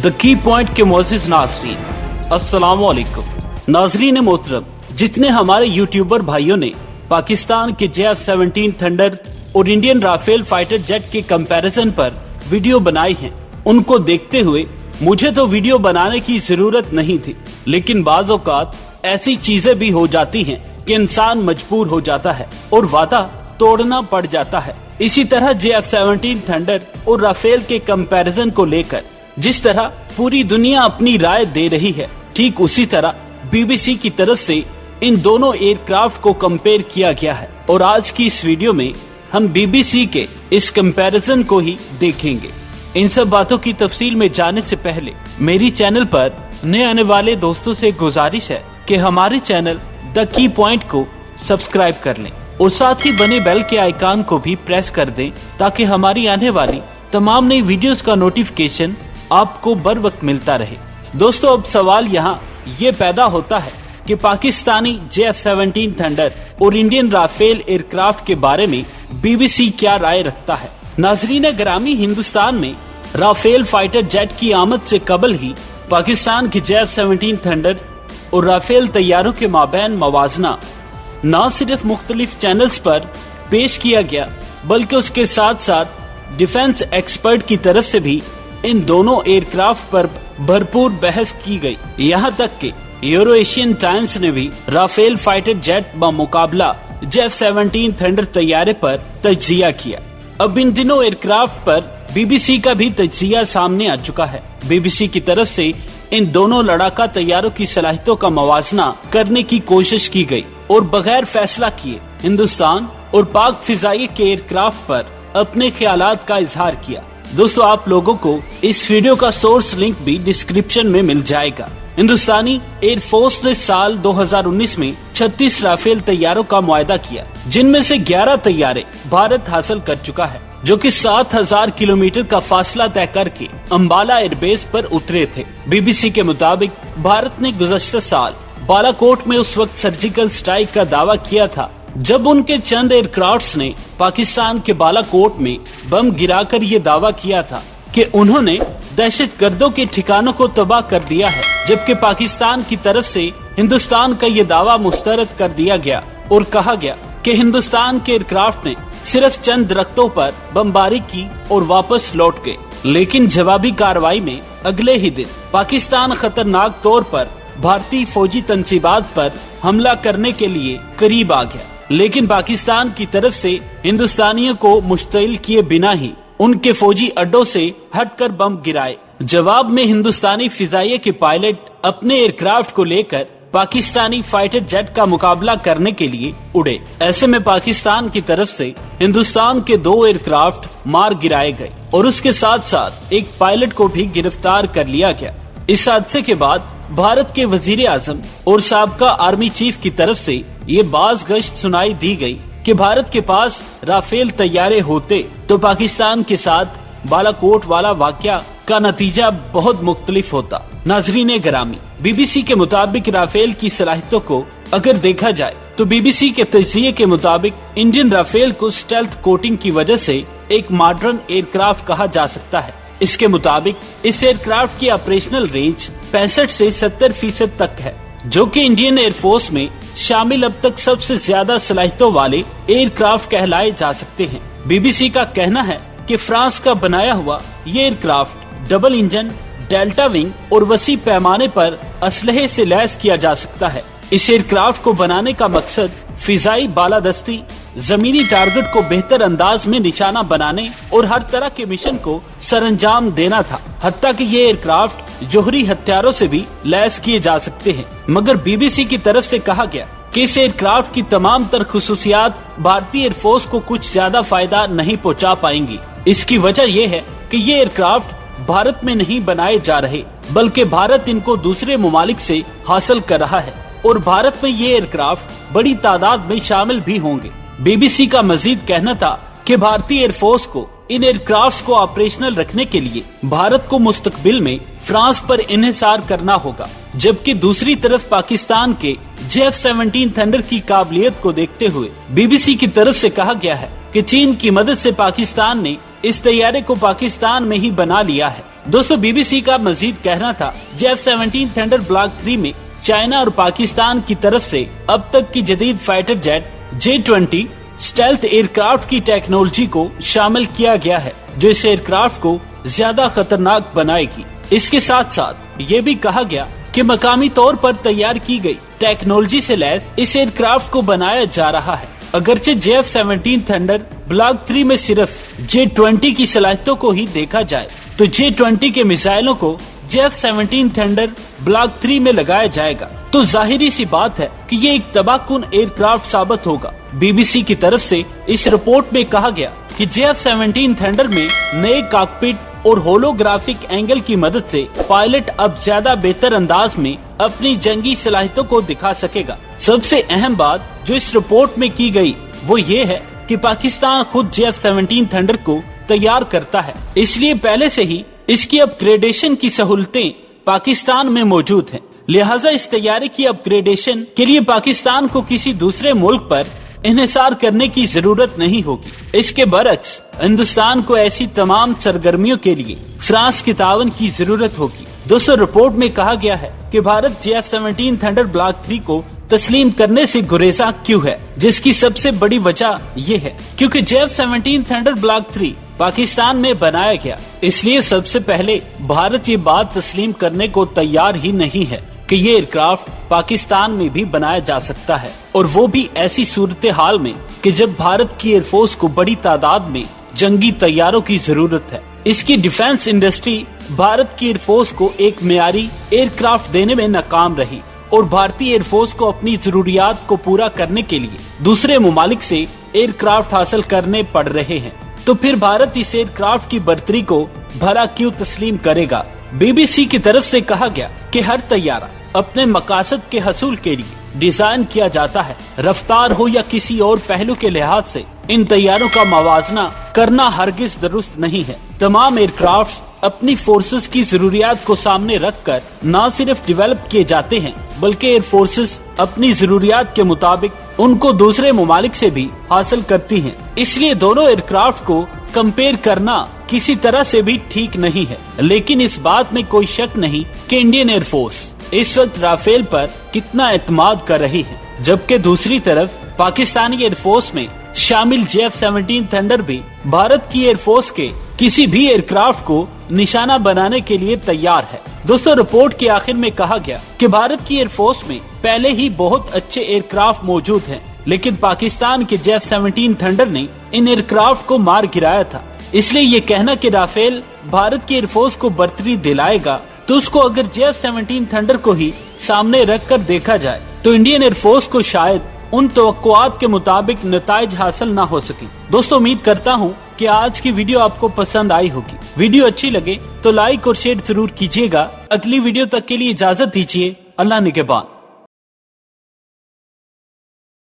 The key point के मोअज़्ज़िज़ नाज़रीन, अस्सलाम वालेकुम। नाज़रीन मोहतरम, जितने हमारे यूट्यूबर भाइयों ने पाकिस्तान के JF-17 थंडर और इंडियन राफेल फाइटर जेट के कंपैरिजन पर वीडियो बनाई हैं, उनको देखते हुए मुझे तो वीडियो बनाने की जरूरत नहीं थी, लेकिन बाज़ औक़ात ऐसी चीजें भी हो जाती हैं कि इंसान मजबूर हो जाता है और वादा तोड़ना पड़ जाता है। इसी तरह JF-17 थंडर और राफेल के कंपैरिजन को लेकर जिस तरह पूरी दुनिया अपनी राय दे रही है, ठीक उसी तरह BBC की तरफ से इन दोनों एयरक्राफ्ट को कंपेयर किया गया है और आज की इस वीडियो में हम BBC के इस कंपैरिजन को ही देखेंगे। इन सब बातों की तफसील में जाने से पहले मेरी चैनल पर नए आने वाले दोस्तों से गुजारिश है कि हमारे चैनल द की पॉइंट को सब्सक्राइब कर लें और साथ ही बने बेल के आइकन को भी प्रेस कर दें ताकि हमारी आने वाली तमाम नई वीडियोस का नोटिफिकेशन आपको बर वक्त मिलता रहे। दोस्तों, अब सवाल यहाँ ये पैदा होता है कि पाकिस्तानी JF-17 थंडर और इंडियन राफेल एयरक्राफ्ट के बारे में BBC क्या राय रखता है। नाजरीन ग्रामी, हिंदुस्तान में राफेल फाइटर जेट की आमद से कबल ही पाकिस्तान के JF-17 थंडर और राफेल तैयारों के माबैन मवाजना न सिर्फ मुख्तलिफ चैनल्स पर पेश किया गया, बल्कि उसके साथ साथ डिफेंस एक्सपर्ट की तरफ से भी इन दोनों एयरक्राफ्ट पर भरपूर बहस की गई। यहाँ तक कि यूरो एशियन टाइम्स ने भी राफेल फाइटर जेट ब मुकाबला JF-17 थंडर तैयारे पर तज्जिया किया। अब इन दिनों एयरक्राफ्ट पर BBC का भी तज्जिया सामने आ चुका है। BBC की तरफ से इन दोनों लड़ाका तैयारों की सलाहियतों का मवाजना करने की कोशिश की गई और बगैर फैसला किए हिंदुस्तान और पाक फिजाई के एयरक्राफ्ट पर अपने ख्यालात का इजहार किया। दोस्तों, आप लोगों को इस वीडियो का सोर्स लिंक भी डिस्क्रिप्शन में मिल जाएगा। हिंदुस्तानी एयरफोर्स ने साल 2019 में 36 राफेल तैयारों का मुआहदा किया, जिनमें से 11 तैयारे भारत हासिल कर चुका है, जो कि 7000 किलोमीटर का फासला तय करके अंबाला एयरबेस पर उतरे थे। BBC के मुताबिक भारत ने गुज़श्ता साल बालाकोट में उस वक्त सर्जिकल स्ट्राइक का दावा किया था जब उनके चंद एयरक्राफ्ट्स ने पाकिस्तान के बालाकोट में बम गिराकर ये दावा किया था कि उन्होंने दहशतगर्दों के ठिकानों को तबाह कर दिया है, जबकि पाकिस्तान की तरफ से हिंदुस्तान का ये दावा मुस्तरद कर दिया गया और कहा गया कि हिंदुस्तान के एयरक्राफ्ट ने सिर्फ चंद दरख्तों पर बमबारी की और वापस लौट गए। लेकिन जवाबी कार्रवाई में अगले ही दिन पाकिस्तान खतरनाक तौर पर भारतीय फौजी तंसीबात पर हमला करने के लिए करीब आ गया, लेकिन पाकिस्तान की तरफ से हिंदुस्तानियों को मुश्तिल किए बिना ही उनके फौजी अड्डों से हटकर बम गिराए। जवाब में हिंदुस्तानी फिजाइये के पायलट अपने एयरक्राफ्ट को लेकर पाकिस्तानी फाइटर जेट का मुकाबला करने के लिए उड़े। ऐसे में पाकिस्तान की तरफ से हिंदुस्तान के 2 एयरक्राफ्ट मार गिराए गए और उसके साथ साथ एक पायलट को भी गिरफ्तार कर लिया गया। इस हादसे के बाद भारत के वजीर आजम और साबका आर्मी चीफ की तरफ से ये बाज गश्त सुनाई दी गई कि भारत के पास राफेल तैयारे होते तो पाकिस्तान के साथ बालाकोट वाला वाकया का नतीजा बहुत मुख्तलिफ होता। नाजरीन ग्रामी, BBC के मुताबिक राफेल की सलाहियतों को अगर देखा जाए तो BBC के तज्जिये के मुताबिक इंडियन राफेल को स्टेल्थ कोटिंग की वजह से एक मॉडर्न एयरक्राफ्ट कहा जा सकता है। इसके मुताबिक इस एयरक्राफ्ट की ऑपरेशनल रेंज 65 से 70% तक है, जो कि इंडियन एयरफोर्स में शामिल अब तक सबसे ज्यादा सलाहियतों वाले एयरक्राफ्ट कहलाए जा सकते हैं। BBC का कहना है कि फ्रांस का बनाया हुआ ये aircraft double engine, delta wing और वसी पैमाने पर असलहे से लैस किया जा सकता है। इस एयरक्राफ्ट को बनाने का मकसद फिजाई बालादस्ती, जमीनी टारगेट को बेहतर अंदाज में निशाना बनाने और हर तरह के मिशन को सरंजाम देना था। हत्ता कि ये एयरक्राफ्ट जोहरी हथियारों से भी लैस किए जा सकते हैं, मगर BBC की तरफ से कहा गया कि इस एयरक्राफ्ट की तमाम तर खुसूसियात भारतीय एयरफोर्स को कुछ ज्यादा फायदा नहीं पहुंचा पाएंगी। इसकी वजह यह है कि ये एयरक्राफ्ट भारत में नहीं बनाए जा रहे, बल्कि भारत इनको दूसरे ममालिक से हासिल कर रहा है और भारत में ये एयरक्राफ्ट बड़ी तादाद में शामिल भी होंगे। BBC का मजीद कहना था कि भारतीय एयरफोर्स को इन एयरक्राफ्ट को ऑपरेशनल रखने के लिए भारत को मुस्तकबिल में फ्रांस पर इन्हिसार करना होगा, जबकि दूसरी तरफ पाकिस्तान के JF-17 थंडर की काबिलियत को देखते हुए BBC की तरफ से कहा गया है कि चीन की मदद से पाकिस्तान ने इस तैयारे को पाकिस्तान में ही बना लिया है। दोस्तों BBC का मजीद कहना था J-17 थंडर ब्लॉक 3 में चाइना और पाकिस्तान की तरफ से अब तक की जदीद fighter jet J-20 stealth aircraft की टेक्नोलॉजी को शामिल किया गया है, जो इस एयरक्राफ्ट को ज्यादा खतरनाक बनाएगी। इसके साथ साथ ये भी कहा गया कि मकामी तौर पर तैयार की गई टेक्नोलॉजी से लैस इस एयरक्राफ्ट को बनाया जा रहा है। अगरचे J-17 थंडर ब्लॉक 3 में सिर्फ J-20 की सलाहियतों को ही देखा जाए तो J-20 के मिसाइलों को J-17 थंडर ब्लॉक 3 में लगाया जाएगा, तो जाहिरी सी बात है कि ये एक तबाहकुन एयरक्राफ्ट साबित होगा। BBC की तरफ से इस रिपोर्ट में कहा गया कि J-17 थंडर में नए कॉकपिट और होलोग्राफिक एंगल की मदद से पायलट अब ज्यादा बेहतर अंदाज में अपनी जंगी सलाहियतों को दिखा सकेगा। सबसे अहम बात जो इस रिपोर्ट में की गई वो ये है कि पाकिस्तान खुद J-17 थंडर को तैयार करता है, इसलिए पहले से ही इसकी अपग्रेडेशन की सहूलतें पाकिस्तान में मौजूद हैं। लिहाजा इस तैयारी की अपग्रेडेशन के लिए पाकिस्तान को किसी दूसरे मुल्क पर इन्हिसार करने की जरूरत नहीं होगी। इसके बरक्स हिंदुस्तान को ऐसी तमाम सरगर्मियों के लिए फ्रांस के तावन की जरूरत होगी। दोस्तों रिपोर्ट में कहा गया है कि भारत J-17 थंडर ब्लॉक 3 को तस्लीम करने से गुरेजा क्यों है, जिसकी सबसे बड़ी वजह ये है क्योंकि J-17 थंडर ब्लॉक 3 पाकिस्तान में बनाया गया, इसलिए सबसे पहले भारत ये बात तस्लीम करने को तैयार ही नहीं है कि ये एयरक्राफ्ट पाकिस्तान में भी बनाया जा सकता है, और वो भी ऐसी सूरत हाल में कि जब भारत की एयरफोर्स को बड़ी तादाद में जंगी तैयारों की जरूरत है। इसकी डिफेंस इंडस्ट्री भारत की एयरफोर्स को एक मेयारी एयरक्राफ्ट देने में नाकाम रही और भारतीय एयरफोर्स को अपनी जरूरियात को पूरा करने के लिए दूसरे मुमालिक से एयरक्राफ्ट हासिल करने पड़ रहे हैं। तो फिर भारत इस एयरक्राफ्ट की बर्तरी को भला क्यों तस्लीम करेगा। BBC की तरफ से कहा गया कि हर तैयारा अपने मकासद के हसूल के लिए डिजाइन किया जाता है। रफ्तार हो या किसी और पहलू के लिहाज से इन तैयारों का मवाजना करना हरगिज दुरुस्त नहीं है। तमाम एयरक्राफ्ट्स अपनी फोर्सेस की जरूरियात को सामने रखकर न सिर्फ डेवलप किए जाते हैं, बल्कि एयर फोर्सेस अपनी जरूरियात के मुताबिक उनको दूसरे मुमालिक से भी हासिल करती हैं। इसलिए दोनों एयरक्राफ्ट को कंपेयर करना किसी तरह से भी ठीक नहीं है। लेकिन इस बात में कोई शक नहीं कि इंडियन एयरफोर्स इस वक्त राफेल पर कितना एतमाद कर रही है, जबकि दूसरी तरफ पाकिस्तानी एयरफोर्स में शामिल J-17 थंडर भी भारत की एयरफोर्स के किसी भी एयरक्राफ्ट को निशाना बनाने के लिए तैयार है। दोस्तों रिपोर्ट के आखिर में कहा गया कि भारत की एयरफोर्स में पहले ही बहुत अच्छे एयरक्राफ्ट मौजूद हैं, लेकिन पाकिस्तान के J-17 थंडर ने इन एयरक्राफ्ट को मार गिराया था। इसलिए ये कहना कि राफेल भारत की एयरफोर्स को बर्तरी दिलाएगा, तो उसको अगर J-17 थंडर को ही सामने रख कर देखा जाए तो इंडियन एयरफोर्स को शायद उन तवक्कुआत के मुताबिक नताइज हासिल ना हो सके। दोस्तों उम्मीद करता हूँ कि आज की वीडियो आपको पसंद आई होगी। वीडियो अच्छी लगे तो लाइक और शेयर जरूर कीजिएगा। अगली वीडियो तक के लिए इजाजत दीजिए। अल्लाह निगहबान।